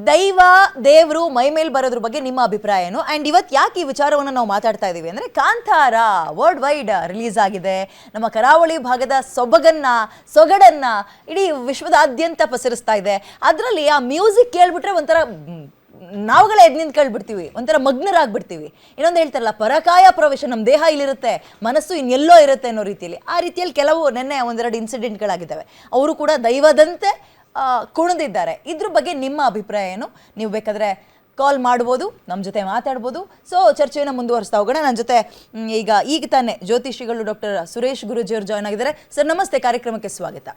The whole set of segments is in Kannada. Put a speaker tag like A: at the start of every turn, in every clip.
A: ದೈವ ದೇವರು ಮೈ ಮೇಲೆ ಬರೋದ್ರ ಬಗ್ಗೆ ನಿಮ್ಮ ಅಭಿಪ್ರಾಯ ಏನು? ಆ್ಯಂಡ್ ಇವತ್ತು ಯಾಕೆ ಈ ವಿಚಾರವನ್ನು ನಾವು ಮಾತಾಡ್ತಾ ಇದ್ದೀವಿ ಅಂದರೆ, ಕಾಂತಾರ ವರ್ಲ್ಡ್ ವೈಡ್ ರಿಲೀಸ್ ಆಗಿದೆ. ನಮ್ಮ ಕರಾವಳಿ ಭಾಗದ ಸೊಗಡನ್ನ ಇಡೀ ವಿಶ್ವದಾದ್ಯಂತ ಪಸರಿಸ್ತಾ ಇದೆ. ಅದರಲ್ಲಿ ಆ ಮ್ಯೂಸಿಕ್ ಕೇಳ್ಬಿಟ್ರೆ ಒಂಥರ ನಾವುಗಳೇ ಎದ್ದು ನಿಂತು ಕೇಳ್ಬಿಡ್ತೀವಿ, ಒಂಥರ ಮಗ್ನರಾಗ್ಬಿಡ್ತೀವಿ. ಇನ್ನೊಂದು ಹೇಳ್ತಾರಲ್ಲ, ಪರಕಾಯ ಪ್ರವೇಶ, ನಮ್ಮ ದೇಹ ಇಲ್ಲಿರುತ್ತೆ, ಮನಸ್ಸು ಇನ್ನೆಲ್ಲೋ ಇರುತ್ತೆ ಅನ್ನೋ ರೀತಿಯಲ್ಲಿ. ಆ ರೀತಿಯಲ್ಲಿ ಕೆಲವು ನೆನ್ನೆ ಒಂದೆರಡು ಇನ್ಸಿಡೆಂಟ್ಗಳಾಗಿದ್ದಾವೆ. ಅವರು ಕೂಡ ದೈವದಂತೆ ಕುಣಿದಿದ್ದಾರೆ. ಇದ್ರ ಬಗ್ಗೆ ನಿಮ್ಮ ಅಭಿಪ್ರಾಯ ಏನು? ನೀವು ಬೇಕಾದರೆ ಕಾಲ್ ಮಾಡ್ಬೋದು, ನಮ್ಮ ಜೊತೆ ಮಾತಾಡ್ಬೋದು. ಸೊ ಚರ್ಚೆಯನ್ನು ಮುಂದುವರಿಸ್ತಾ ಹೋಗೋಣ. ನನ್ನ ಜೊತೆ ಈಗ ತಾನೇ ಜ್ಯೋತಿಷಿಗಳು ಡಾಕ್ಟರ್ ಸುರೇಶ್ ಗುರೂಜಿಯವರು ಜಾಯ್ನ್ ಆಗಿದ್ದಾರೆ. ಸರ್ ನಮಸ್ತೆ, ಕಾರ್ಯಕ್ರಮಕ್ಕೆ ಸ್ವಾಗತ.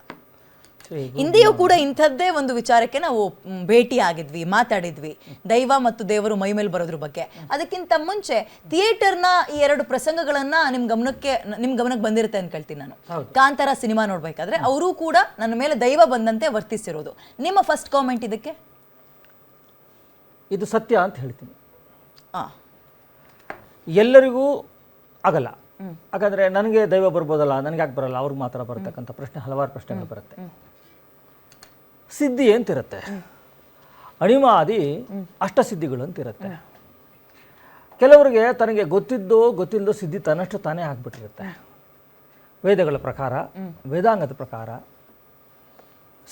A: ಹಿಂದೆಯೂ ಕೂಡ ಇಂಥದ್ದೇ ಒಂದು ವಿಚಾರಕ್ಕೆ ನಾವು ಭೇಟಿ ಆಗಿದ್ವಿ, ಮಾತಾಡಿದ್ವಿ, ದೈವ ಮತ್ತು ದೇವರು ಮೈ ಮೇಲೆ ಬರೋದ್ರ ಬಗ್ಗೆ. ಅದಕ್ಕಿಂತ ಮುಂಚೆ ಥಿಯೇಟರ್ನ ಈ ಎರಡು ಪ್ರಸಂಗಗಳನ್ನ ನಿಮ್ ಗಮನಕ್ಕೆ ಬಂದಿರುತ್ತೆ ಅನ್ಕೊಳ್ತೀನಿ ನಾನು. ಕಾಂತಾರ ಸಿನಿಮಾ ನೋಡ್ಬೇಕಾದ್ರೆ ಅವರು ಕೂಡ ನನ್ನ ಮೇಲೆ ದೈವ ಬಂದಂತೆ ವರ್ತಿಸಿರೋದು. ನಿಮ್ಮ ಫಸ್ಟ್ ಕಾಮೆಂಟ್ ಇದಕ್ಕೆ?
B: ಇದು ಸತ್ಯ ಅಂತ ಹೇಳ್ತೀನಿ. ಎಲ್ಲರಿಗೂ ಆಗಲ್ಲ. ಯಾಕಂದ್ರೆ ನನಗೆ ದೈವ ಬರ್ಬೋದಲ್ಲ, ನನಗೆ ಯಾಕೆ ಬರಲ್ಲ, ಅವ್ರಿಗೆ ಮಾತ್ರ ಬರತಕ್ಕಂಥ ಪ್ರಶ್ನೆ, ಹಲವಾರು ಪ್ರಶ್ನೆಗಳು ಬರುತ್ತೆ. ಸಿದ್ಧಿ ಅಂತಿರುತ್ತೆ, ಅಣಿಮಾದಿ ಅಷ್ಟಸಿದ್ಧಿಗಳು ಅಂತಿರುತ್ತೆ. ಕೆಲವರಿಗೆ ತನಗೆ ಗೊತ್ತಿಲ್ಲದೋ ಸಿದ್ಧಿ ತನ್ನಷ್ಟು ತಾನೇ ಆಗ್ಬಿಟ್ಟಿರುತ್ತೆ. ವೇದಗಳ ಪ್ರಕಾರ, ವೇದಾಂಗದ ಪ್ರಕಾರ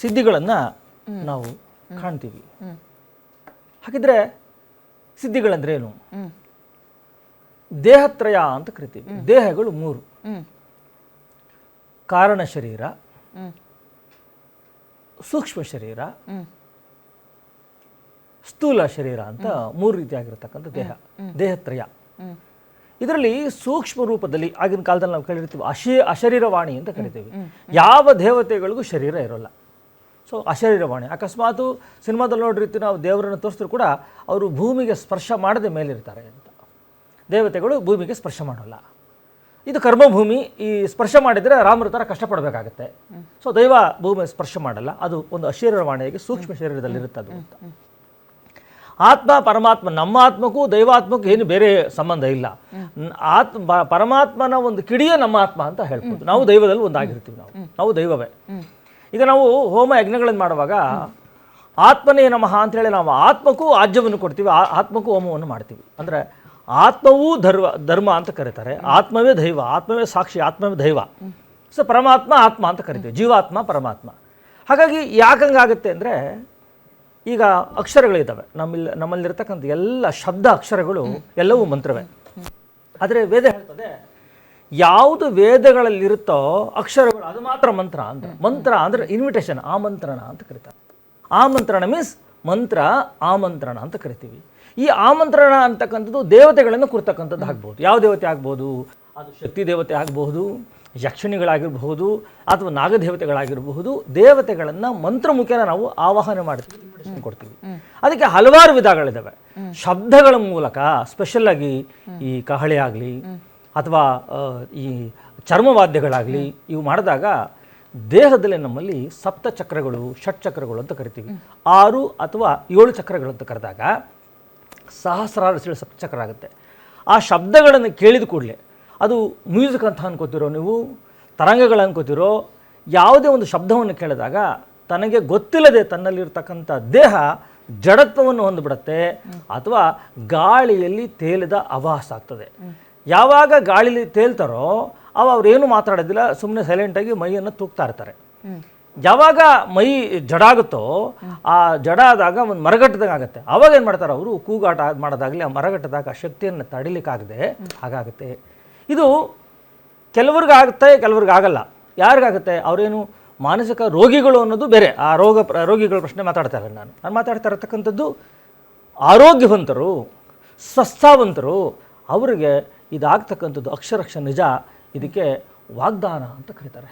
B: ಸಿದ್ಧಿಗಳನ್ನು ನಾವು ಕಾಣ್ತೀವಿ. ಹಾಗಿದ್ರೆ ಸಿದ್ಧಿಗಳಂದ್ರೆ ಏನು? ದೇಹತ್ರಯ ಅಂತ ಕರಿತೀವಿ. ದೇಹಗಳು ಮೂರು: ಕಾರಣ ಶರೀರ, ಸೂಕ್ಷ್ಮ ಶರೀರ, ಸ್ಥೂಲ ಶರೀರ ಅಂತ ಮೂರು ರೀತಿಯಾಗಿರ್ತಕ್ಕಂಥ ದೇಹತ್ರಯ. ಇದರಲ್ಲಿ ಸೂಕ್ಷ್ಮ ರೂಪದಲ್ಲಿ ಆಗಿನ ಕಾಲದಲ್ಲಿ ನಾವು ಕೇಳಿರ್ತೀವಿ ಅಶರೀರವಾಣಿ ಅಂತ ಕರಿತೀವಿ. ಯಾವ ದೇವತೆಗಳಿಗೂ ಶರೀರ ಇರೋಲ್ಲ. ಸೊ ಅಶರೀರವಾಣಿ. ಅಕಸ್ಮಾತ್ ಸಿನಿಮಾದಲ್ಲಿ ನೋಡಿರ್ತೀವಿ ನಾವು, ದೇವರನ್ನು ತೋರಿಸಿದ್ರು ಕೂಡ ಅವರು ಭೂಮಿಗೆ ಸ್ಪರ್ಶ ಮಾಡದೆ ಮೇಲಿರ್ತಾರೆ ಅಂತ. ದೇವತೆಗಳು ಭೂಮಿಗೆ ಸ್ಪರ್ಶ ಮಾಡೋಲ್ಲ. ಇದು ಕರ್ಮಭೂಮಿ. ಈ ಸ್ಪರ್ಶ ಮಾಡಿದರೆ ರಾಮರ ಥರ ಕಷ್ಟಪಡಬೇಕಾಗತ್ತೆ. ಸೊ ದೈವ ಭೂಮಿ ಸ್ಪರ್ಶ ಮಾಡಲ್ಲ. ಅದು ಒಂದು ಅಶರೀರವಾಣಿಯಾಗಿ ಸೂಕ್ಷ್ಮ ಶರೀರದಲ್ಲಿರುತ್ತೆ ಅದು ಅಂತ. ಆತ್ಮ ಪರಮಾತ್ಮ, ನಮ್ಮ ಆತ್ಮಕ್ಕೂ ದೈವಾತ್ಮಕ್ಕೂ ಏನು ಬೇರೆ ಸಂಬಂಧ ಇಲ್ಲ. ಪರಮಾತ್ಮನ ಒಂದು ಕಿಡಿಯೇ ನಮ್ಮ ಆತ್ಮ ಅಂತ ಹೇಳ್ಬೋದು. ನಾವು ದೈವದಲ್ಲಿ ಒಂದಾಗಿರ್ತೀವಿ. ನಾವು ದೈವವೇ. ಈಗ ನಾವು ಹೋಮ ಯಜ್ಞಗಳನ್ನು ಮಾಡುವಾಗ ಆತ್ಮನೇ ನಮಃ ಅಂತೇಳಿ ನಾವು ಆತ್ಮಕ್ಕೂ ಆಜ್ಯವನ್ನು ಕೊಡ್ತೀವಿ, ಆತ್ಮಕ್ಕೂ ಹೋಮವನ್ನು ಮಾಡ್ತೀವಿ. ಅಂದರೆ ಆತ್ಮವೂ ಧರ್ಮ ಅಂತ ಕರೀತಾರೆ. ಆತ್ಮವೇ ದೈವ, ಆತ್ಮವೇ ಸಾಕ್ಷಿ, ಆತ್ಮವೇ ದೈವ. ಸೊ ಪರಮಾತ್ಮ ಆತ್ಮ ಅಂತ ಕರಿತೀವಿ, ಜೀವಾತ್ಮ ಪರಮಾತ್ಮ. ಹಾಗಾಗಿ ಯಾಕಂಗಾಗುತ್ತೆ ಅಂದರೆ, ಈಗ ಅಕ್ಷರಗಳಿದ್ದಾವೆ ನಮ್ಮಲ್ಲಿರ್ತಕ್ಕಂಥ ಎಲ್ಲ ಶಬ್ದ ಅಕ್ಷರಗಳು ಎಲ್ಲವೂ ಮಂತ್ರವೇ. ಆದರೆ ವೇದ ಹೇಳ್ತದೆ, ಯಾವುದು ವೇದಗಳಲ್ಲಿರುತ್ತೋ ಅಕ್ಷರಗಳು ಅದು ಮಾತ್ರ ಮಂತ್ರ ಅಂತ. ಮಂತ್ರ ಅಂದರೆ ಇನ್ವಿಟೇಷನ್, ಆಮಂತ್ರಣ ಅಂತ ಕರೀತಾರೆ. ಆಮಂತ್ರಣ ಮೀನ್ಸ್ ಮಂತ್ರ, ಆಮಂತ್ರಣ ಅಂತ ಕರಿತೀವಿ. ಈ ಆಮಂತ್ರಣ ಅಂತಕ್ಕಂಥದ್ದು ದೇವತೆಗಳನ್ನು ಕುರ್ತಕ್ಕಂಥದ್ದು ಆಗ್ಬೋದು. ಯಾವ ದೇವತೆ ಆಗ್ಬೋದು? ಅದು ಶಕ್ತಿ ದೇವತೆ ಆಗಬಹುದು, ಯಕ್ಷಿಣಿಗಳಾಗಿರಬಹುದು, ಅಥವಾ ನಾಗದೇವತೆಗಳಾಗಿರಬಹುದು. ದೇವತೆಗಳನ್ನು ಮಂತ್ರ ಮುಖೇನ ನಾವು ಆವಾಹನೆ ಮಾಡ್ತೀವಿ, ಇನ್ವಿಟೇಷನ್ ಕೊಡ್ತೀವಿ. ಅದಕ್ಕೆ ಹಲವಾರು ವಿಧಗಳಿದ್ದಾವೆ. ಶಬ್ದಗಳ ಮೂಲಕ, ಸ್ಪೆಷಲ್ ಆಗಿ ಈ ಕಹಳೆ ಆಗಲಿ ಅಥವಾ ಈ ಚರ್ಮವಾದ್ಯಗಳಾಗಲಿ ಇವು ಮಾಡಿದಾಗ ದೇಹದಲ್ಲಿ ನಮ್ಮಲ್ಲಿ ಸಪ್ತ ಚಕ್ರಗಳು, ಷಟ್ಚಕ್ರಗಳು ಅಂತ ಕರಿತೀವಿ. 6 ಅಥವಾ 7 ಚಕ್ರಗಳು ಅಂತ ಕರೆದಾಗ ಸಹಸ್ರಾರು ಸಪ್ತಚಕ್ರ ಆಗುತ್ತೆ. ಆ ಶಬ್ದಗಳನ್ನು ಕೇಳಿದ ಕೂಡಲೇ, ಅದು ಮ್ಯೂಸಿಕ್ ಅಂತ ಅನ್ಕೋತಿರೋ ನೀವು, ತರಂಗಗಳು ಅನ್ಕೋತಿರೋ, ಯಾವುದೇ ಒಂದು ಶಬ್ದವನ್ನು ಕೇಳಿದಾಗ ತನಗೆ ಗೊತ್ತಿಲ್ಲದೆ ತನ್ನಲ್ಲಿರ್ತಕ್ಕಂಥ ದೇಹ ಜಡತ್ವವನ್ನು ಹೊಂದಿಬಿಡುತ್ತೆ, ಅಥವಾ ಗಾಳಿಯಲ್ಲಿ ತೇಲಿದ ಆಭಾಸ ಆಗ್ತದೆ. ಯಾವಾಗ ಗಾಳಿಯಲ್ಲಿ ತೇಲ್ತಾರೋ ಅವ್ರೇನು ಮಾತಾಡೋದಿಲ್ಲ, ಸುಮ್ಮನೆ ಸೈಲೆಂಟಾಗಿ ಮೈಯನ್ನು ತೂಗ್ತಾ ಇರ್ತಾರೆ. ಯಾವಾಗ ಮೈ ಜಡ ಆಗುತ್ತೋ, ಆ ಜಡ ಆದಾಗ ಒಂದು ಮರಗಟ್ಟದಾಗ ಆಗುತ್ತೆ. ಅವಾಗ ಏನು ಮಾಡ್ತಾರೆ ಅವರು? ಕೂಗಾಟ ಮಾಡೋದಾಗಲಿ, ಆ ಮರಗಟ್ಟದಾಗ ಶಕ್ತಿಯನ್ನು ತಡಿಲಿಕ್ಕಾಗದೆ ಹಾಗಾಗುತ್ತೆ. ಇದು ಕೆಲವ್ರಿಗಾಗುತ್ತೆ, ಕೆಲವ್ರಿಗಾಗಲ್ಲ. ಯಾರಿಗಾಗುತ್ತೆ? ಅವರೇನು ಮಾನಸಿಕ ರೋಗಿಗಳು ಅನ್ನೋದು ಬೇರೆ. ಆ ರೋಗಿಗಳ ಪ್ರಶ್ನೆ ಮಾತಾಡ್ತಾ ಇಲ್ಲ ನಾನು ಮಾತಾಡ್ತಾ ಇರತಕ್ಕಂಥದ್ದು ಆರೋಗ್ಯವಂತರು, ಸ್ವಸ್ಥವಂತರು. ಅವರಿಗೆ ಇದಾಗ್ತಕ್ಕಂಥದ್ದು ಅಕ್ಷರಕ್ಷ ನಿಜ. ಇದಕ್ಕೆ ವಾಗ್ದಾನ ಅಂತ ಕರೀತಾರೆ.